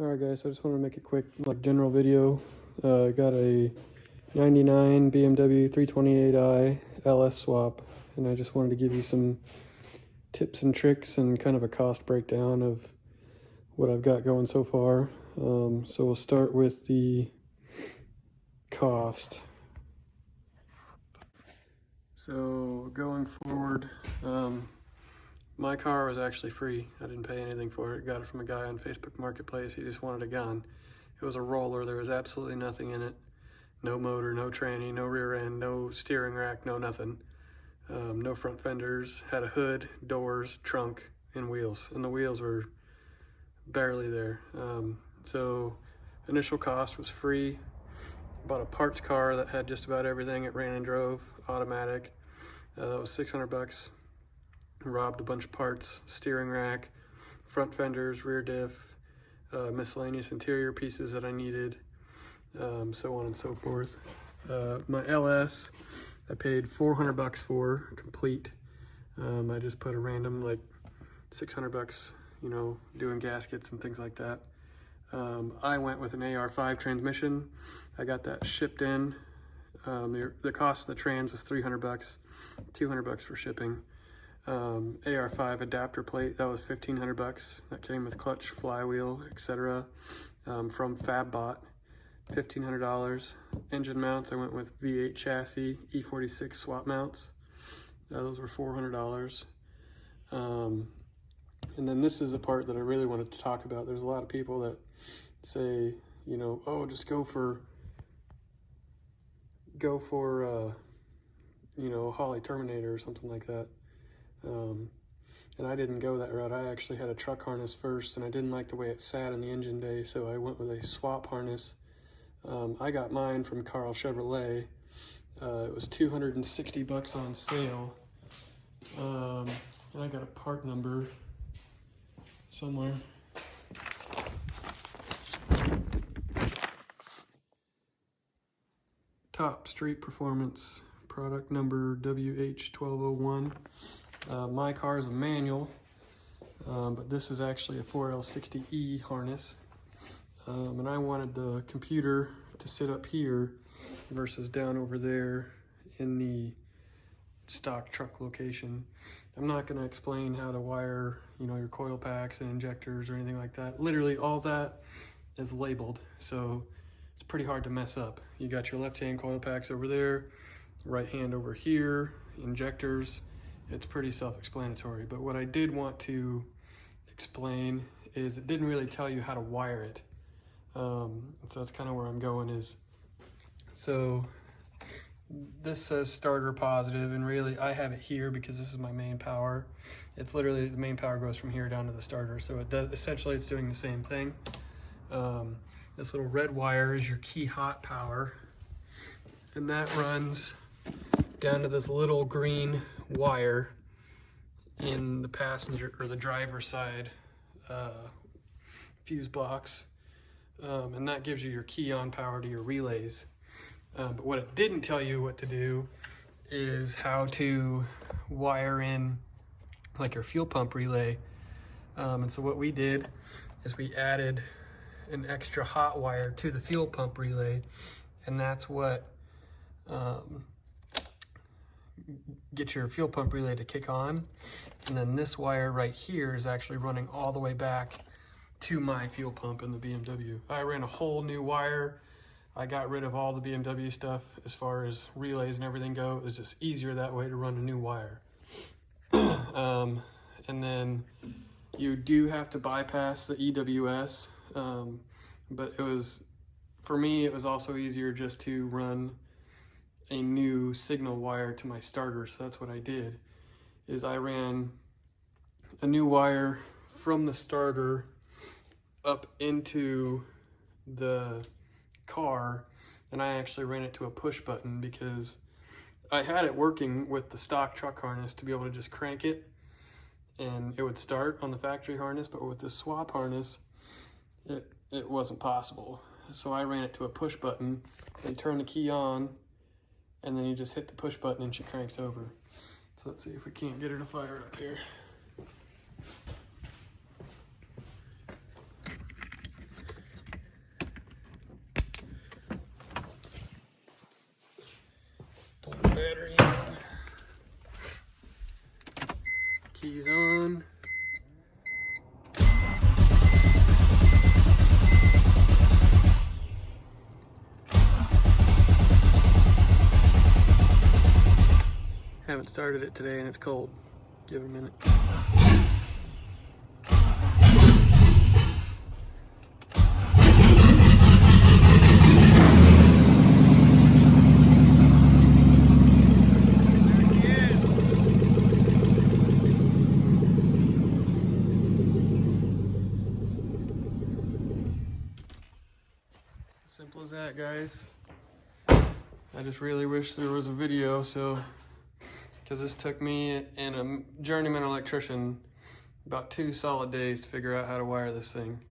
Alright guys, so I just want to make a quick general video. Got a 99 BMW 328i LS Swap, and I just wanted to give you some tips and tricks and kind of a cost breakdown of what I've got going so far. So we'll start with the cost. So going forward, my car was actually free. I didn't pay anything for it. Got it from a guy on Facebook Marketplace. He just wanted a gun. It was a roller. There was absolutely nothing in it. No motor, no tranny, no rear end, no steering rack, no nothing. No front fenders. Had a hood, doors, trunk, and wheels. And the wheels were barely there. So initial cost was free. Bought a parts car that had just about everything. It ran and drove, automatic. That was $600. Robbed a bunch of parts, steering rack, front fenders, rear diff, miscellaneous interior pieces that I needed, so on and so forth. My LS, I paid $400 for, complete. I just put a random like $600, you know, doing gaskets and things like that. I went with an AR5 transmission. I got that shipped in. The cost of the trans was $300, $200 for shipping. AR5 adapter plate, that was $1,500. That came with clutch, flywheel, etc. From FabBot, $1,500. Engine mounts, I went with V8 chassis, E46 swap mounts. Those were $400. And then this is the part that I really wanted to talk about. There's a lot of people that say, you know, oh, just go for you know, Holly Terminator or something like that. And I didn't go that route. I actually had a truck harness first, and I didn't like the way it sat in the engine bay, so I went with a swap harness. I got mine from Karl Chevrolet. It was $260 on sale. And I got a part number somewhere. Top Street Performance, product number WH1201. My car is a manual, but this is actually a 4L60E harness. And I wanted the computer to sit up here versus down over there in the stock truck location. I'm not going to explain how to wire, you know, your coil packs and injectors or anything like that. Literally all that is labeled, so it's pretty hard to mess up. You got your left-hand coil packs over there, right hand over here, injectors. It's pretty self-explanatory, but what I did want to explain is it didn't really tell you how to wire it. So that's kind of where I'm going is, so this says starter positive, and really I have it here because this is my main power. It's literally, the main power goes from here down to the starter, so it does, essentially it's doing the same thing. This little red wire is your key hot power, and that runs down to this little green wire in the passenger or the driver's side fuse box, and that gives you your key on power to your relays. But what it didn't tell you what to do is how to wire in like your fuel pump relay. And so what we did is we added an extra hot wire to the fuel pump relay, and that's what get your fuel pump relay to kick on. And then this wire right here is actually running all the way back to my fuel pump in the BMW. I ran a whole new wire. I got rid of all the BMW stuff as far as relays and everything go. It was just easier that way to run a new wire. And then you do have to bypass the EWS, but it was, for me, it was also easier just to run a new signal wire to my starter. So that's what I did, is I ran a new wire from the starter up into the car, and I actually ran it to a push button because I had it working with the stock truck harness to be able to just crank it and it would start on the factory harness, but with this swap harness it wasn't possible. So I ran it to a push button. So you turn the key on and then you just hit the push button and she cranks over. So let's see if we can't get her to fire up here. Started it today and it's cold. Give it a minute. Simple as that, guys. I just really wish there was a video, because this took me and a journeyman electrician about 2 solid days to figure out how to wire this thing.